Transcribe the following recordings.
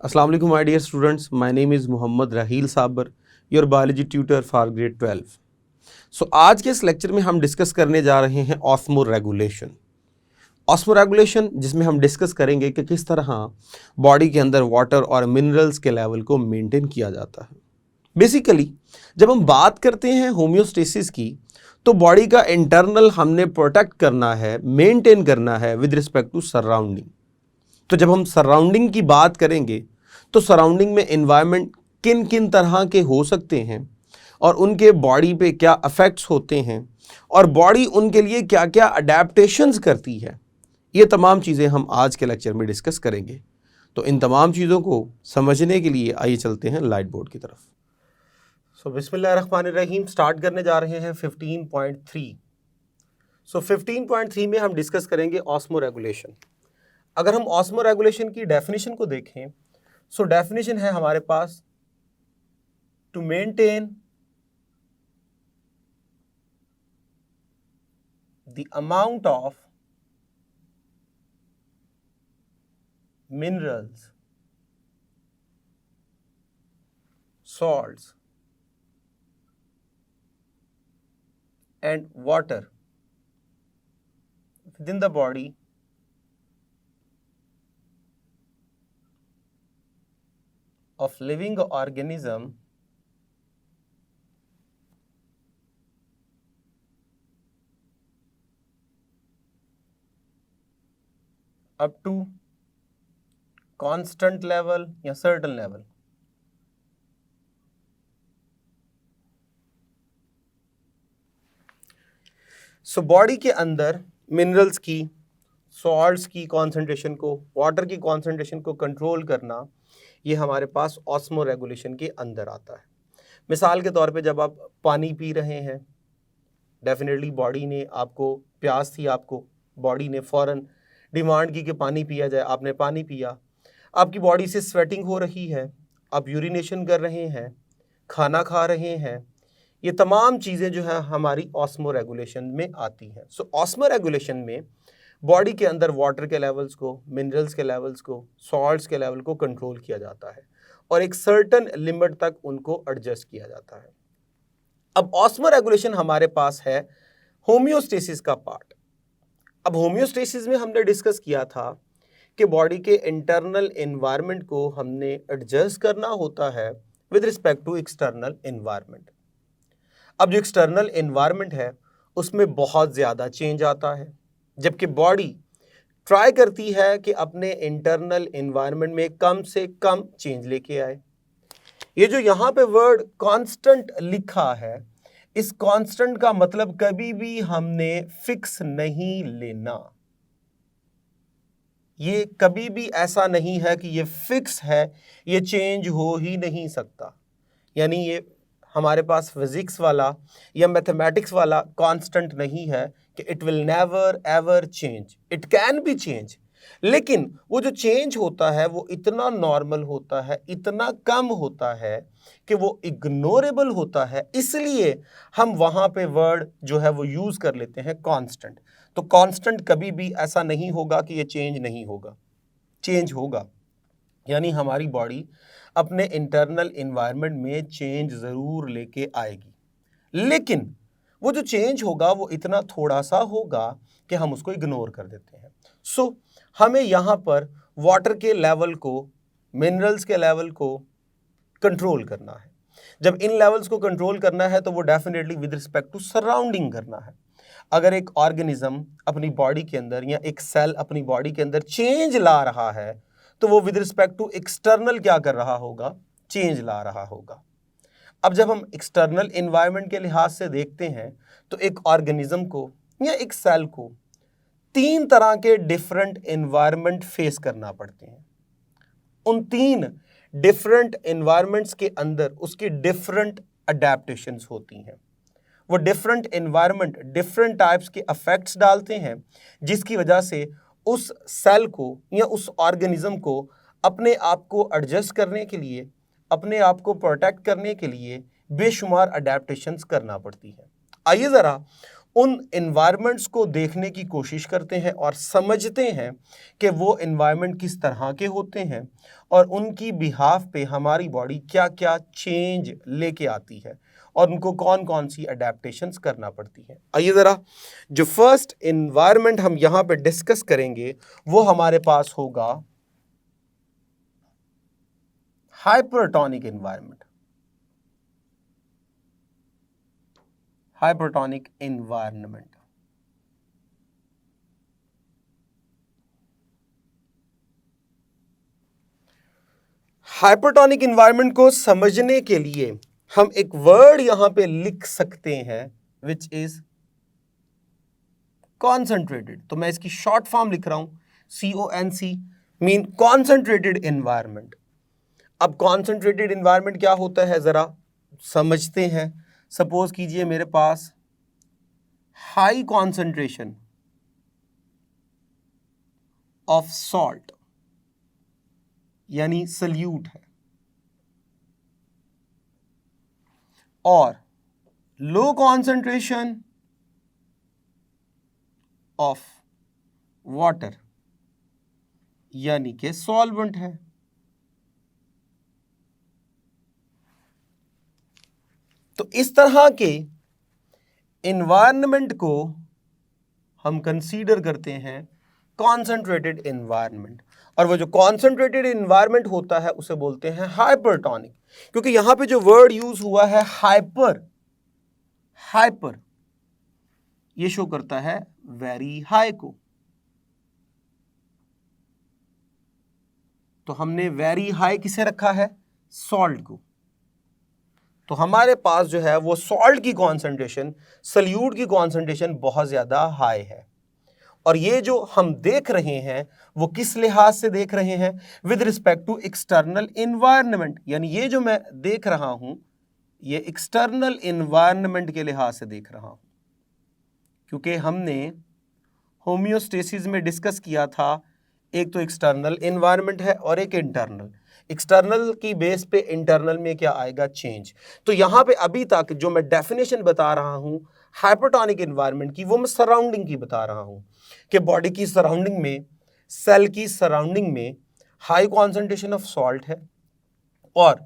Assalamu alaikum my dear students, my name is Muhammad Raheel Sabar, your biology tutor for grade 12. So आज के इस lecture में हम discuss करने जा रहे हैं ऑस्मो रेगुलेशन। ऑस्मो रेगुलेशन जिसमें हम डिस्कस करेंगे कि किस तरह बॉडी के अंदर वाटर और मिनरल्स के लेवल को मेंटेन किया जाता है। बेसिकली जब हम बात करते हैं होम्योस्टेसिस की तो बॉडी का इंटरनल हमने प्रोटेक्ट करना है, मेंटेन करना है विद रिस्पेक्ट टू सराउंडिंग। तो जब हम सराउंडिंग की बात करेंगे तो सराउंडिंग में एनवायरनमेंट किन किन तरह के हो सकते हैं और उनके बॉडी पे क्या अफेक्ट्स होते हैं और बॉडी उनके लिए क्या क्या अडेप्टेशंस करती है, ये तमाम चीज़ें हम आज के लेक्चर में डिस्कस करेंगे। तो इन तमाम चीज़ों को समझने के लिए आइए चलते हैं लाइट बोर्ड की तरफ। सो बिस्मिल्लाहिर्रहमानिर्रहीम स्टार्ट करने जा रहे हैं 15.3। सो 15.3 में हम डिस्कस करेंगे ऑस्मो रेगुलेशन। अगर हम ऑस्मो रेगुलेशन की डेफिनेशन को देखें, सो डेफिनेशन है हमारे पास to maintain the amount of minerals, salts and water within the body of living organism up to constant level या certain level। सो बॉडी के अंदर मिनरल्स की, सॉल्ट्स की कॉन्सेंट्रेशन को, वाटर की कॉन्सेंट्रेशन को कंट्रोल करना, ये हमारे पास ऑस्मो रेगुलेशन के अंदर आता है। मिसाल के तौर पे जब आप पानी पी रहे हैं, डेफिनेटली बॉडी ने आपको, प्यास थी आपको, बॉडी ने फ़ौरन डिमांड की कि पानी पिया जाए, आपने पानी पिया, आपकी बॉडी से स्वेटिंग हो रही है, आप यूरिनेशन कर रहे हैं, खाना खा रहे हैं, ये तमाम चीज़ें जो है हमारी ऑस्मो रेगुलेशन में आती हैं। सो ऑस्मो रेगुलेशन में बॉडी के अंदर वाटर के लेवल्स को, मिनरल्स के लेवल्स को, सॉल्ट्स के लेवल को कंट्रोल किया जाता है और एक सर्टन लिमिट तक उनको एडजस्ट किया जाता है। अब ऑस्मो रेगुलेशन हमारे पास है होम्योस्टेसिस का पार्ट। अब होम्योस्टेसिस में हमने डिस्कस किया था कि बॉडी के इंटरनल एनवायरनमेंट को हमने एडजस्ट करना होता है with respect to external environment. अब जो एक्सटर्नल एनवायरनमेंट है उसमें बहुत ज़्यादा चेंज आता है, जबकि बॉडी ट्राई करती है कि अपने इंटरनल एनवायरनमेंट में कम से कम चेंज लेके आए। ये जो यहाँ पे वर्ड कांस्टेंट लिखा है, इस कांस्टेंट का मतलब कभी भी हमने फिक्स नहीं लेना। ये कभी भी ऐसा नहीं है कि ये फिक्स है, ये चेंज हो ही नहीं सकता। यानी ये हमारे पास फिजिक्स वाला या मैथमेटिक्स वाला कांस्टेंट नहीं है कि it will never ever change. It can be change, लेकिन वो जो चेंज होता है वो इतना नॉर्मल होता है, इतना कम होता है कि वो इग्नोरेबल होता है। इसलिए हम वहाँ पे वर्ड जो है वो यूज़ कर लेते हैं कांस्टेंट। तो कांस्टेंट कभी भी ऐसा नहीं होगा कि ये चेंज नहीं होगा, चेंज होगा। यानी हमारी बॉडी अपने इंटरनल एनवायरनमेंट में चेंज ज़रूर लेके आएगी, लेकिन वो जो चेंज होगा वो इतना थोड़ा सा होगा कि हम उसको इग्नोर कर देते हैं। सो हमें यहाँ पर वाटर के लेवल को, मिनरल्स के लेवल को कंट्रोल करना है। जब इन लेवल्स को कंट्रोल करना है तो वो definitely with respect to surrounding करना है। अगर एक ऑर्गेनिज्म अपनी बॉडी के अंदर या एक सेल अपनी बॉडी के अंदर चेंज ला रहा है तो वो विद रिस्पेक्ट टू एक्सटर्नल क्या कर रहा होगा, चेंज ला रहा होगा। अब जब हम एक्सटर्नल एनवायरनमेंट के लिहाज से देखते हैं तो एक ऑर्गेनिज्म को या एक सेल को 3 तरह के डिफरेंट एनवायरनमेंट फेस करना पड़ते हैं। उन 3 डिफरेंट एनवायरनमेंट्स के अंदर उसकी डिफरेंट अडेप्टेशंस होती हैं। वो डिफरेंट एनवायरनमेंट डिफरेंट टाइप्स के अफेक्ट्स डालते हैं, जिसकी वजह से उस सेल को या उस ऑर्गेनिज्म को अपने आप को एडजस्ट करने के लिए, अपने आप को प्रोटेक्ट करने के लिए बेशुमार अडेप्टेशंस करना पड़ती है। आइए ज़रा उन इन्वायरमेंट्स को देखने की कोशिश करते हैं और समझते हैं कि वो इन्वायरमेंट किस तरह के होते हैं और उनकी बिहाफ पे हमारी बॉडी क्या क्या चेंज लेके आती है और उनको कौन कौन सी अडेप्टेशंस करना पड़ती है। आइए ज़रा जो फर्स्ट इन्वायरमेंट हम यहाँ पे डिस्कस करेंगे वो हमारे पास होगा hypertonic environment. Hypertonic environment hypertonic environment को समझने के लिए हम एक वर्ड यहां पे लिख सकते हैं विच इज कॉन्सेंट्रेटेड। तो मैं इसकी शॉर्ट फॉर्म लिख रहा हूं CONC, मीन कॉन्सेंट्रेटेड इन्वायरमेंट। अब कॉन्सेंट्रेटेड इन्वायरमेंट क्या होता है जरा समझते हैं। सपोज कीजिए मेरे पास हाई कॉन्सेंट्रेशन ऑफ सॉल्ट यानी सल्यूट है और लो कॉन्सेंट्रेशन ऑफ वाटर यानी कि सॉल्वेंट है। तो इस तरह के इन्वायरमेंट को हम कंसीडर करते हैं कॉन्सेंट्रेटेड इन्वायरमेंट, और वो जो कॉन्सेंट्रेटेड इन्वायरमेंट होता है उसे बोलते हैं हाइपरटोनिक, क्योंकि यहां पे जो वर्ड यूज हुआ है हाइपर, हाइपर ये शो करता है वेरी हाई को। तो हमने वेरी हाई किसे रखा है? सॉल्ट को। तो हमारे पास जो है वो सॉल्ट की कॉन्सेंट्रेशन, सल्यूट की कॉन्सेंट्रेशन बहुत ज्यादा हाई है। और ये जो हम देख रहे हैं वो किस लिहाज से देख रहे हैं? With respect to external environment, यानी ये जो मैं देख रहा हूं ये एक्सटर्नल इन्वायरमेंट के लिहाज से देख रहा हूं, क्योंकि हमने होम्योस्टेसिस में डिस्कस किया था एक तो एक्सटर्नल इन्वायरमेंट है और एक इंटरनल। एक्सटर्नल की बेस पे इंटरनल में क्या आएगा? चेंज। तो यहां पे अभी तक जो मैं डेफिनेशन बता रहा हूं हाइपरटोनिक इन्वायरमेंट की, वो मैं सराउंडिंग की बता रहा हूं कि बॉडी की सराउंडिंग में, सेल की सराउंडिंग में हाई कॉन्सेंट्रेशन ऑफ सॉल्ट है और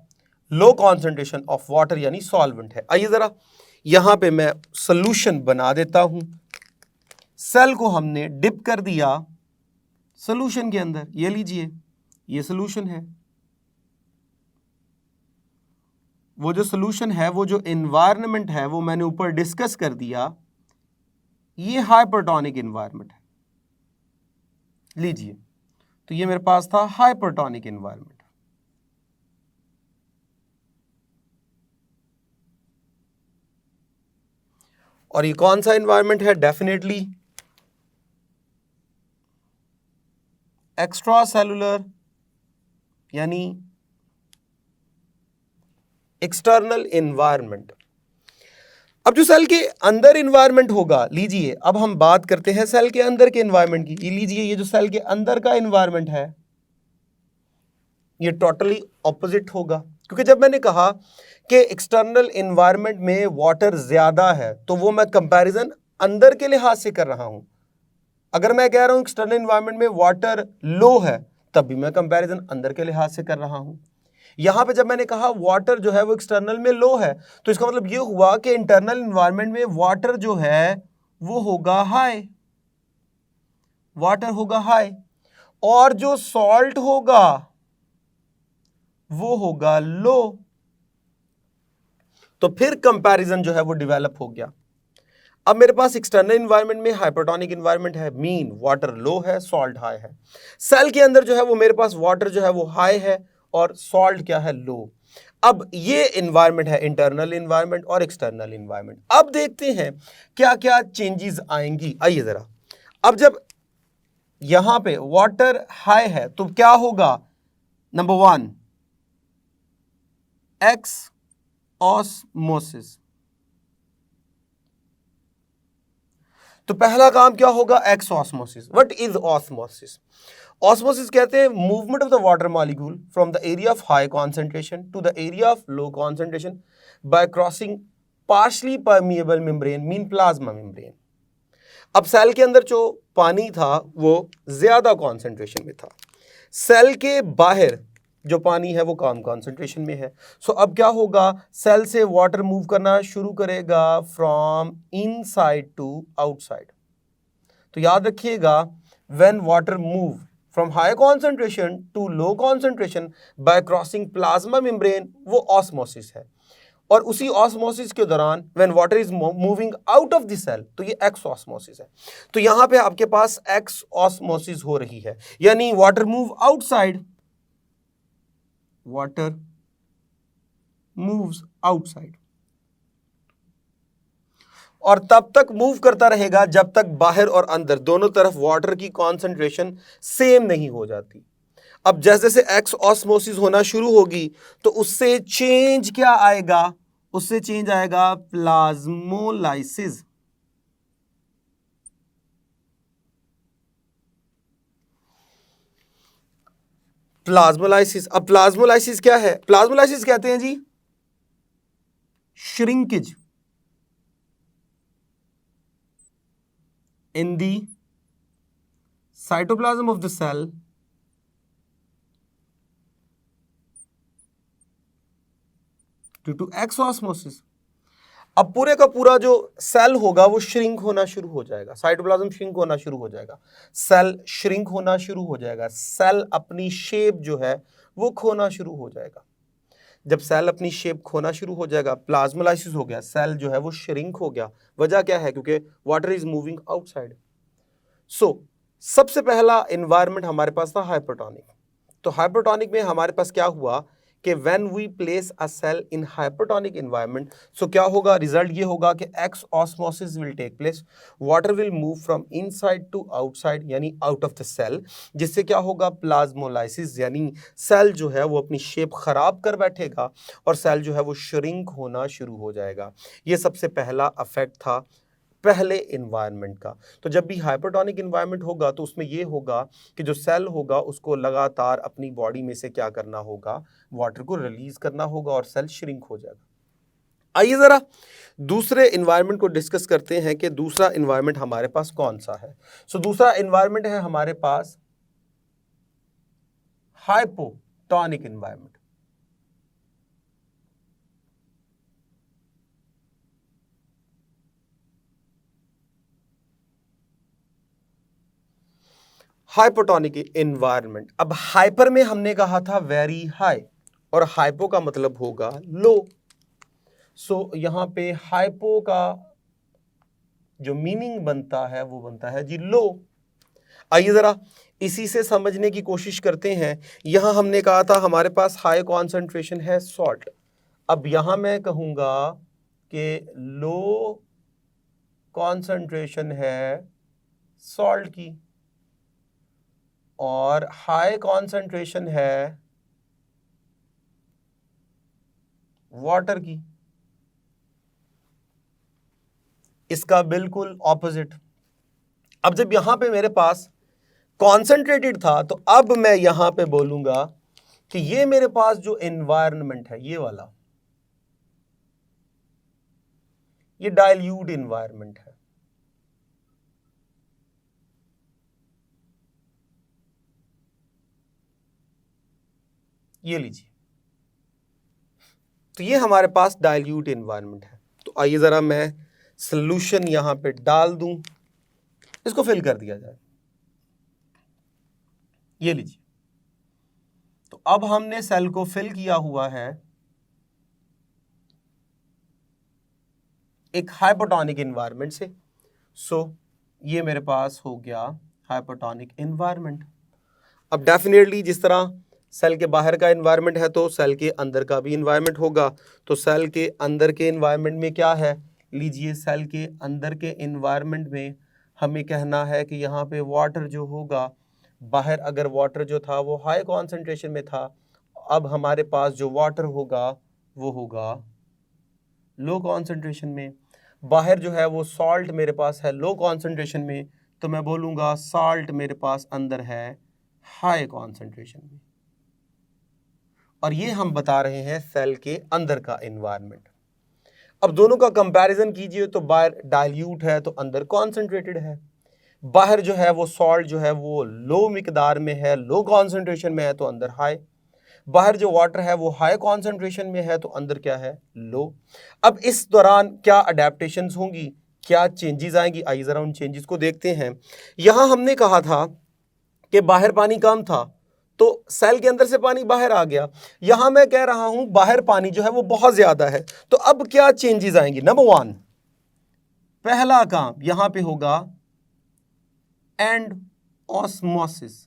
लो कॉन्सेंट्रेशन ऑफ वाटर यानी सॉल्वेंट है। आइए जरा यहां पे मैं सोल्यूशन बना देता हूं। सेल को हमने डिप कर दिया सोल्यूशन के अंदर, ये लीजिए ये सोल्यूशन है। वो जो सोल्यूशन है, वो जो एनवायरनमेंट है वो मैंने ऊपर डिस्कस कर दिया, ये हाइपरटोनिक एनवायरनमेंट है। लीजिए, तो ये मेरे पास था हाइपरटोनिक एनवायरनमेंट। और ये कौन सा एनवायरनमेंट है? डेफिनेटली एक्स्ट्रा सेलुलर यानी एक्सटर्नल एनवायरनमेंट। अब जो सेल के अंदर एनवायरनमेंट होगा, लीजिए अब हम बात करते हैं सेल के अंदर के एनवायरनमेंट की। ये लीजिए, ये जो सेल के अंदर का एनवायरनमेंट है ये टोटली ऑपोजिट होगा, क्योंकि जब मैंने कहा कि एक्सटर्नल एनवायरनमेंट में वाटर ज्यादा है तो वो मैं कंपैरिजन अंदर के लिहाज से कर रहा हूं। अगर मैं कह रहा हूं एक्सटर्नल एनवायरनमेंट में वाटर लो है, तब भी मैं कंपैरिजन अंदर के लिहाज से कर रहा हूं। यहां पे जब मैंने कहा वाटर जो है वो एक्सटर्नल में लो है, तो इसका मतलब ये हुआ कि इंटरनल एनवायरनमेंट में वाटर जो है वो होगा हाई, वाटर होगा हाई, और जो सॉल्ट होगा वो होगा लो। तो फिर कंपैरिजन जो है वो डेवलप हो गया। अब मेरे पास एक्सटर्नल एनवायरनमेंट में हाइपरटोनिक एनवायरनमेंट है, मीन वाटर लो है, सॉल्ट हाई है। सेल के अंदर जो है वो मेरे पास वाटर जो है वो हाई है और सॉल्ट क्या है? लो। अब ये एनवायरनमेंट है इंटरनल एनवायरनमेंट और एक्सटर्नल एनवायरनमेंट। अब देखते हैं क्या क्या चेंजेस आएंगी। आइए जरा, अब जब यहां पे वाटर हाई है तो क्या होगा? Number 1 exosmosis. तो पहला काम क्या होगा? Exosmosis. What is osmosis? Osmosis कहते हैं movement of the water molecule from the area of high concentration to the area of low concentration by crossing partially permeable membrane mean plasma membrane. अब cell के अंदर जो पानी था वो ज्यादा कॉन्सेंट्रेशन में था, सेल के बाहर जो पानी है वो कम कॉन्सेंट्रेशन में है। सो अब क्या होगा, सेल से वाटर मूव करना शुरू करेगा फ्रॉम इनसाइड टू आउटसाइड। तो याद रखिएगा, when water move from high concentration to low concentration by crossing plasma membrane, वो ऑस्मोसिस है। और उसी ऑस्मोसिस के दौरान when water is moving out of the cell, तो ये एक्स ऑस्मोसिस है। तो यहां पे आपके पास एक्स ऑस्मोसिस हो रही है, यानी water move outside, water moves outside, और तब तक मूव करता रहेगा जब तक बाहर और अंदर दोनों तरफ वाटर की कॉन्सेंट्रेशन सेम नहीं हो जाती। अब जैसे जैसे एक्स ऑस्मोसिस होना शुरू होगी तो उससे चेंज क्या आएगा, उससे चेंज आएगा प्लाज्मोलाइसिस। प्लाज्मोलाइसिस, अब प्लाज्मोलाइसिस क्या है? प्लाज्मोलाइसिस कहते हैं जी shrinkage in the cytoplasm of the cell due to exosmosis। अब पूरे का पूरा जो सेल होगा वो श्रिंक होना शुरू हो जाएगा, साइटोप्लाज्म श्रिंक होना शुरू हो जाएगा, सेल श्रिंक होना शुरू हो जाएगा, सेल अपनी शेप जो है वो खोना शुरू हो जाएगा। जब सेल अपनी शेप खोना शुरू हो जाएगा, प्लाज्मोलाइसिस हो गया, सेल जो है वो श्रिंक हो गया। वजह क्या है? क्योंकि वाटर इज मूविंग आउटसाइड। सो सबसे पहला एनवायरनमेंट हमारे पास था हाइपरटोनिक। तो हाइपरटोनिक में हमारे पास क्या हुआ कि when we place a cell in hypertonic environment, so क्या होगा, रिजल्ट ये होगा कि exosmosis will take place, water will move from inside to outside यानी आउट ऑफ द सेल, जिससे क्या होगा, प्लाज्मोलाइसिस, यानी सेल जो है वो अपनी शेप खराब कर बैठेगा और सेल जो है वो श्रिंक होना शुरू हो जाएगा। ये सबसे पहला अफेक्ट था पहले इन्वायरमेंट का। तो जब भी हाइपरटोनिक इन्वायरमेंट होगा तो उसमें यह होगा कि जो सेल होगा उसको लगातार अपनी बॉडी में से क्या करना होगा, वाटर को रिलीज करना होगा और सेल श्रिंक हो जाएगा। आइए जरा दूसरे इन्वायरमेंट को डिस्कस करते हैं कि दूसरा इन्वायरमेंट हमारे पास कौन सा है। सो दूसरा इन्वायरमेंट है हमारे पास हाइपोटोनिक इन्वायरमेंट। हाइपोटोनिक इन्वायरमेंट, अब हाइपर में हमने कहा था वेरी हाई और हाइपो का मतलब होगा लो। सो यहां पे हाइपो का जो मीनिंग बनता है वो बनता है जी लो। आइए जरा इसी से समझने की कोशिश करते हैं। यहां हमने कहा था हमारे पास हाई कॉन्सेंट्रेशन है सॉल्ट, अब यहां मैं कहूंगा कि लो कॉन्सेंट्रेशन है सॉल्ट की और हाई कॉन्सेंट्रेशन है वाटर की। इसका बिल्कुल ऑपोजिट। अब जब यहां पे मेरे पास कॉन्सेंट्रेटेड था तो अब मैं यहां पे बोलूंगा कि ये मेरे पास जो एनवायरनमेंट है ये वाला, ये डाइल्यूट एनवायरनमेंट है। ये लीजिए, तो ये हमारे पास डाइल्यूट एनवायरनमेंट है। तो आइए जरा मैं सॉल्यूशन यहां पे डाल दूं, इसको फिल कर दिया जाए। ये लीजिए, तो अब हमने सेल को फिल किया हुआ है एक हाइपोटोनिक एनवायरनमेंट से। सो ये मेरे पास हो गया हाइपोटोनिक एनवायरनमेंट। अब डेफिनेटली जिस तरह सेल के बाहर का एनवायरनमेंट है तो सेल के अंदर का भी एनवायरनमेंट होगा। तो सेल के अंदर के एनवायरनमेंट में क्या है, लीजिए सेल के अंदर के एनवायरनमेंट में हमें कहना है कि यहाँ पे वाटर जो होगा, बाहर अगर वाटर जो था वो हाई कॉन्सेंट्रेशन में था, अब हमारे पास जो वाटर होगा वो होगा लो कॉन्सेंट्रेशन में। बाहर जो है वो सॉल्ट मेरे पास है लो कॉन्सेंट्रेशन में, तो मैं बोलूँगा सॉल्ट मेरे पास अंदर है हाई कॉन्सेंट्रेशन में। और ये हम बता रहे हैं सेल के अंदर का एनवायरनमेंट। अब दोनों का कंपैरिजन कीजिए तो बाहर डाइल्यूट है तो अंदर कॉन्सेंट्रेटेड है, बाहर जो है वो सॉल्ट जो है वो लो मिकदार में है, लो कॉन्सेंट्रेशन में है तो अंदर हाई, बाहर जो वाटर है वो हाई कॉन्सेंट्रेशन में है तो अंदर क्या है, लो। अब इस दौरान क्या अडेप्टेशंस होंगी, क्या चेंजेस आएंगी, आइए जरा उन चेंजेस को देखते हैं। यहां हमने कहा था कि बाहर पानी कम था तो सेल के अंदर से पानी बाहर आ गया, यहां मैं कह रहा हूं बाहर पानी जो है वो बहुत ज्यादा है, तो अब क्या चेंजेस आएंगी। नंबर 1, पहला काम यहां पे होगा एंड ऑस्मोसिस।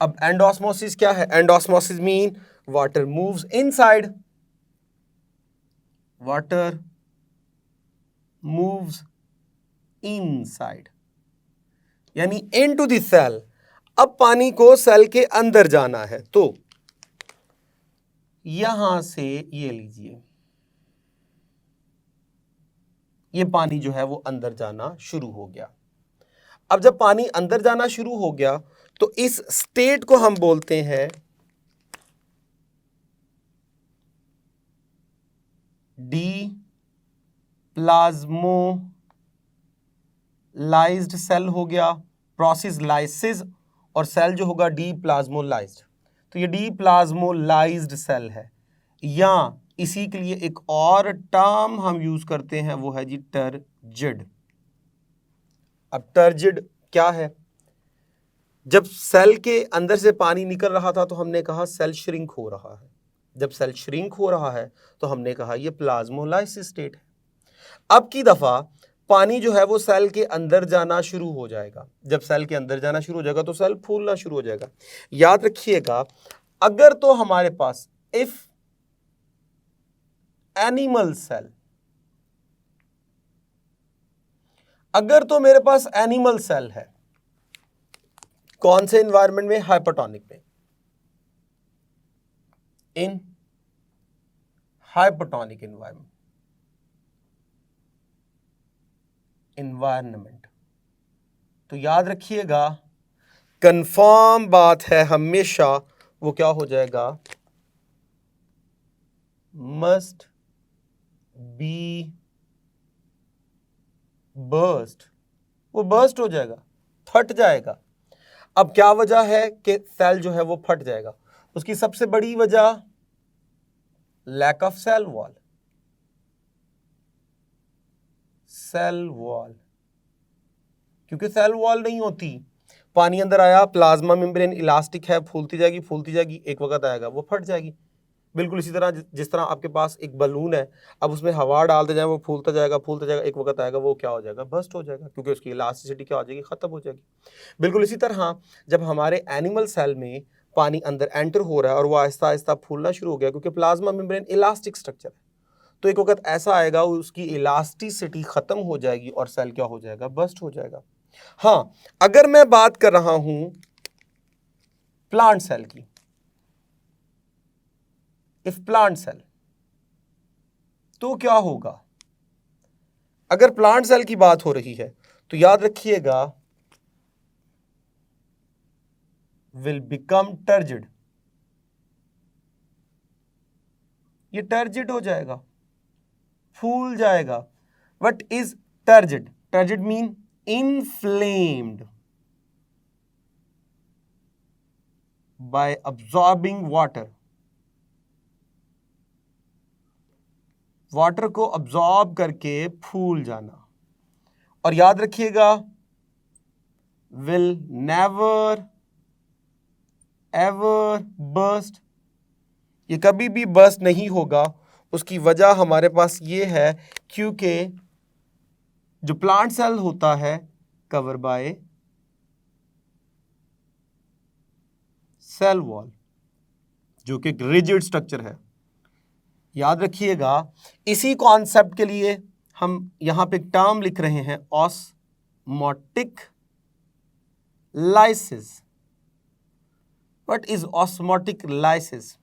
अब एंड ऑस्मोसिस क्या है, and osmosis mean water moves inside, water moves inside, यानी इनटू द सेल। अब पानी को सेल के अंदर जाना है तो यहां से ये लीजिए, ये पानी जो है वो अंदर जाना शुरू हो गया। अब जब पानी अंदर जाना शुरू हो गया तो इस स्टेट को हम बोलते हैं डी प्लाज्मोलाइज्ड सेल हो गया, प्रोसेस लाइसिस, और सेल जो होगा डी प्लाज्मोलाइज्ड। तो ये डी प्लाज्मोलाइज्ड सेल है, या इसी के लिए एक और टर्म हम यूज करते हैं वो है जी टर्जिड। अब टर्जिड क्या है, जब सेल के अंदर से पानी निकल रहा था तो हमने कहा सेल श्रिंक हो रहा है, जब सेल श्रिंक हो रहा है तो हमने कहा ये प्लाज्मोलाइसिस स्टेट है। अब की दफा पानी जो है वो सेल के अंदर जाना शुरू हो जाएगा, जब सेल के अंदर जाना शुरू हो जाएगा तो सेल फूलना शुरू हो जाएगा। याद रखिएगा, अगर तो हमारे पास इफ एनिमल सेल, अगर तो मेरे पास एनिमल सेल है, कौन से एनवायरनमेंट में, हाइपोटोनिक में, इन हाइपोटोनिक एनवायरनमेंट, तो याद रखिएगा कंफर्म बात है हमेशा वो क्या हो जाएगा, मस्ट बी बर्स्ट, वो बर्स्ट हो जाएगा, फट जाएगा। अब क्या वजह है कि सेल जो है वो फट जाएगा, उसकी सबसे बड़ी वजह lack of cell wall, cell wall, क्योंकि सेल वॉल नहीं होती, पानी अंदर आया, प्लाज्मा मेम्ब्रेन इलास्टिक है, फूलती जाएगी फूलती जाएगी, एक वक्त आएगा वो फट जाएगी। बिल्कुल इसी तरह जिस तरह आपके पास एक बलून है, अब उसमें हवा डालते जाए वो फूलता जाएगा, एक वक्त आएगा वो क्या हो जाएगा, बस्ट हो जाएगा, क्योंकि उसकी इलास्टिसिटी क्या हो जाएगी, खत्म हो जाएगी। बिल्कुल इसी तरह जब हमारे एनिमल सेल में पानी अंदर एंटर हो रहा है और वो आहिस्ता आहिस्ता फूलना शुरू हो गया, क्योंकि प्लाज्मा मेम्ब्रेन इलास्टिक स्ट्रक्चर है, तो एक वक्त ऐसा आएगा उसकी इलास्टिसिटी खत्म हो जाएगी और सेल क्या हो जाएगा, बस्ट हो जाएगा। हाँ, अगर मैं बात कर रहा हूं प्लांट सेल की, इफ प्लांट सेल, तो क्या होगा, अगर प्लांट सेल की बात हो रही है तो याद रखिएगा विल बिकम टर्जिड, ये टर्जिड हो जाएगा, फूल जाएगा। What is turgid, turgid mean inflamed by absorbing water, water को अब्सॉर्ब करके फूल जाना। और याद रखिएगा will never ever burst, ये कभी भी बर्स्ट नहीं होगा। उसकी वजह हमारे पास ये है क्योंकि जो प्लांट सेल होता है कवर बाय सेल वॉल, जो कि रिजिड स्ट्रक्चर है। याद रखिएगा, इसी कॉन्सेप्ट के लिए हम यहां पे टर्म लिख रहे हैं osmotic lysis. What is osmotic lysis?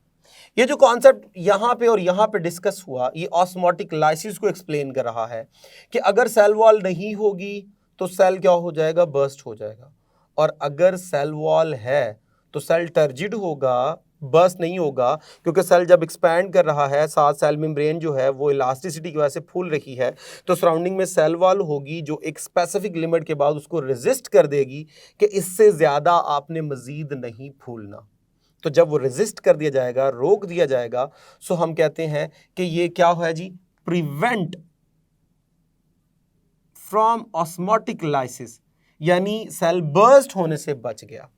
ये जो कॉन्सेप्ट यहां पे और यहां पे डिस्कस हुआ, ये ऑस्मोटिक लाइसिस को एक्सप्लेन कर रहा है कि अगर सेल वॉल नहीं होगी तो सेल क्या हो जाएगा, बर्स्ट हो जाएगा, और अगर सेल वॉल है तो सेल टर्जिड होगा, बर्स्ट नहीं होगा, क्योंकि सेल जब एक्सपैंड कर रहा है, साथ सेल मेम्ब्रेन जो है वो इलास्टिसिटी की वजह से फूल रही है, तो सराउंडिंग में सेल वॉल होगी जो एक स्पेसिफिक लिमिट के बाद उसको रेजिस्ट कर देगी कि इससे ज़्यादा आपने मज़ीद नहीं फूलना। तो जब वो रेजिस्ट कर दिया जाएगा, रोक दिया जाएगा, सो हम कहते हैं कि ये क्या है जी, प्रिवेंट फ्रॉम ऑस्मोटिक लाइसिस, यानी सेल बर्स्ट होने से बच गया।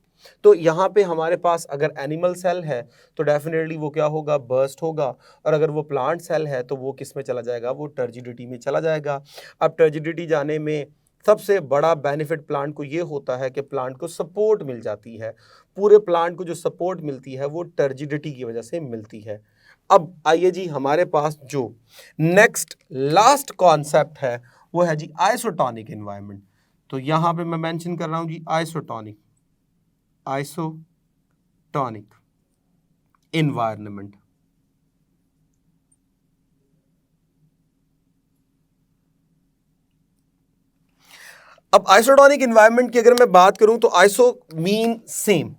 तो यहाँ पे हमारे पास अगर एनिमल सेल है तो डेफिनेटली वो क्या होगा, बर्स्ट होगा, और अगर वो प्लांट सेल है तो वो किस में चला जाएगा, वो टर्जिडिटी में चला जाएगा। अब टर्जिडिटी जाने में सबसे बड़ा बेनिफिट प्लांट को ये होता है कि प्लांट को सपोर्ट मिल जाती है। पूरे प्लांट को जो सपोर्ट मिलती है वो टर्जिडिटी की वजह से मिलती है। अब आइए जी, हमारे पास जो नेक्स्ट लास्ट कॉन्सेप्ट है वो है जी आइसोटोनिक एनवायरनमेंट। तो यहाँ पे मैं मेंशन कर रहा हूँ जी आइसोटोनिक एनवायरनमेंट। अब आइसोटोनिक एनवायरनमेंट की अगर मैं बात करूं तो आइसो मीन सेम।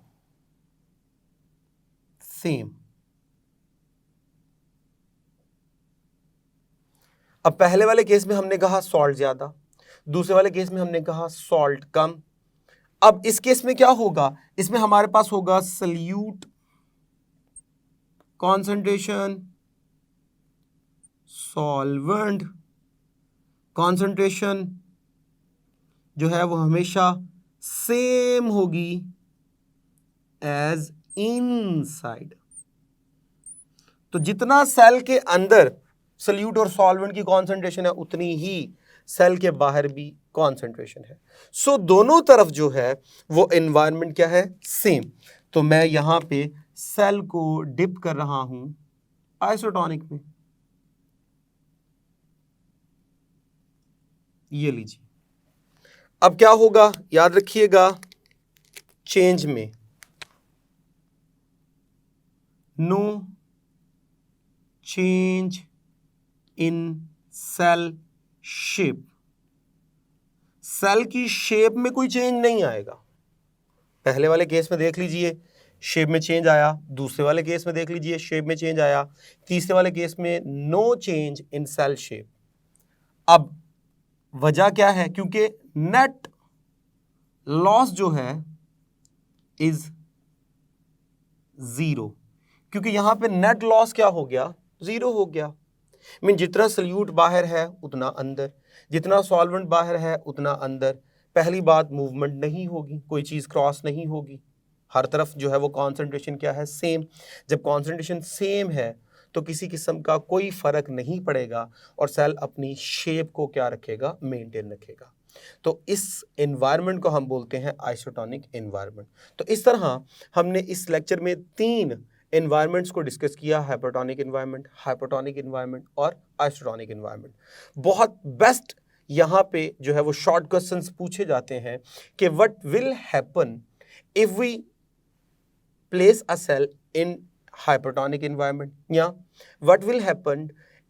अब पहले वाले केस में हमने कहा सॉल्ट ज्यादा, दूसरे वाले केस में हमने कहा सॉल्ट कम। अब इस केस में क्या होगा, इसमें हमारे पास होगा सल्यूट कॉन्सेंट्रेशन, सॉल्वेंट कॉन्सेंट्रेशन जो है वो हमेशा सेम होगी एज इनसाइड। तो जितना सेल के अंदर सल्यूट और सॉल्वेंट की कॉन्सेंट्रेशन है उतनी ही सेल के बाहर भी कॉन्सेंट्रेशन है। सो दोनों तरफ जो है वो एनवायरनमेंट क्या है, सेम। तो मैं यहां पे सेल को डिप कर रहा हूं आइसोटोनिक में, ये लीजिए। अब क्या होगा, याद रखिएगा, चेंज में no change in cell shape. Cell की शेप में कोई चेंज नहीं आएगा। पहले वाले केस में देख लीजिए शेप में चेंज आया, दूसरे वाले केस में देख लीजिए शेप में चेंज आया, तीसरे वाले केस में no change in cell shape. अब वजह क्या है, क्योंकि नेट लॉस जो है इज 0, क्योंकि यहां पे नेट लॉस क्या हो गया, 0 हो गया। मीन जितना सल्यूट बाहर है उतना अंदर, जितना सॉल्वेंट बाहर है उतना अंदर। पहली बात, मूवमेंट नहीं होगी, कोई चीज क्रॉस नहीं होगी, हर तरफ जो है वो कॉन्सेंट्रेशन क्या है, सेम। जब कॉन्सेंट्रेशन सेम है तो किसी किस्म का कोई फर्क नहीं पड़ेगा और सेल अपनी शेप को क्या रखेगा, मेंटेन रखेगा। तो इस एनवायरनमेंट को हम बोलते हैं आइसोटोनिक एनवायरनमेंट। तो इस तरह हमने इस लेक्चर में 3 एनवायरनमेंट्स को डिस्कस किया, हाइपरटोनिक एनवायरनमेंट, हाइपोटोनिक एनवायरनमेंट और आइसोटोनिक एनवायरनमेंट। बहुत बेस्ट यहाँ पे जो है वो शॉर्ट क्वेश्चंस पूछे जाते हैं कि what will happen if we place a cell in hypertonic environment, या what will happen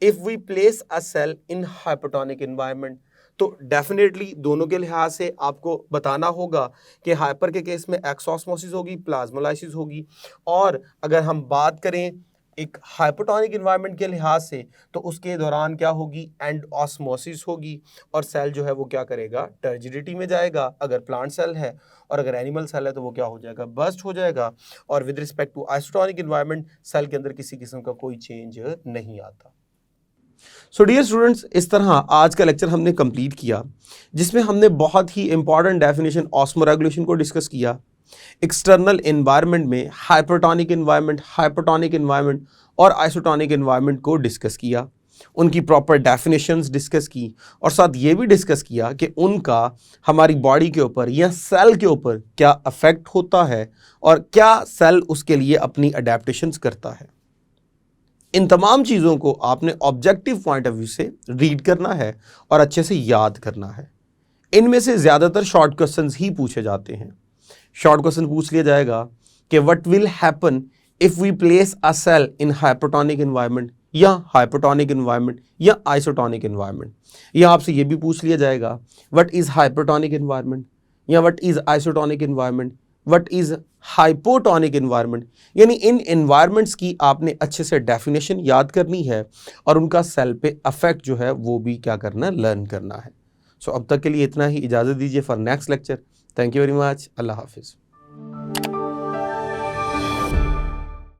if we place a cell in hypertonic environment। तो डेफिनेटली दोनों के लिहाज से आपको बताना होगा कि हाइपर के केस में एक्सऑस्मोसिस होगी, प्लाज्मोलाइसिस होगी, और अगर हम बात करें एक हाइपोटोनिक एनवायरनमेंट के लिहाज से तो उसके दौरान क्या होगी, एंडऑस्मोसिस होगी, और सेल जो है वो क्या करेगा, टर्जिडिटी में जाएगा अगर प्लांट सेल है, और अगर एनिमल सेल है तो वो क्या हो जाएगा, बर्स्ट हो जाएगा। और with respect to isotonic environment cell के अंदर किसी किस्म का कोई चेंज नहीं आता। सो डियर स्टूडेंट्स, इस तरह आज का लेक्चर हमने कंप्लीट किया, जिसमें हमने बहुत ही इंपॉर्टेंट डेफिनेशन ऑस्मोरेगुलेशन को डिस्कस किया, एक्सटर्नल एनवायरनमेंट में हाइपरटोनिक एनवायरनमेंट, हाइपोटोनिक एनवायरनमेंट और आइसोटोनिक एनवायरनमेंट को डिस्कस किया, उनकी प्रॉपर डेफिनेशंस डिस्कस की, और साथ ये भी डिस्कस किया कि उनका हमारी बॉडी के ऊपर या सेल के ऊपर क्या अफेक्ट होता है और क्या सेल उसके लिए अपनी अडेप्टेशंस करता है। इन तमाम चीज़ों को आपने ऑब्जेक्टिव पॉइंट ऑफ व्यू से रीड करना है और अच्छे से याद करना है। इनमें से ज़्यादातर शॉर्ट क्वेश्चंस ही पूछे जाते हैं। शॉर्ट क्वेश्चन पूछ लिया जाएगा कि what will happen if we place a cell in hypotonic environment या हाइपोटोनिक एनवायरनमेंट या आइसोटोनिक एनवायरनमेंट, या आपसे ये भी पूछ लिया जाएगा व्हाट इज हाइपोटोनिक एनवायरनमेंट या what is isotonic environment, what is hypotonic environment, यानी इन इन्वायरमेंट्स की आपने अच्छे से डेफिनेशन याद करनी है और उनका सेल पे अफेक्ट जो है वो भी क्या करना है, लर्न करना है। सो अब तक के लिए इतना ही, इजाज़त दीजिए for next lecture. Thank you very much, अल्लाह हाफिज़।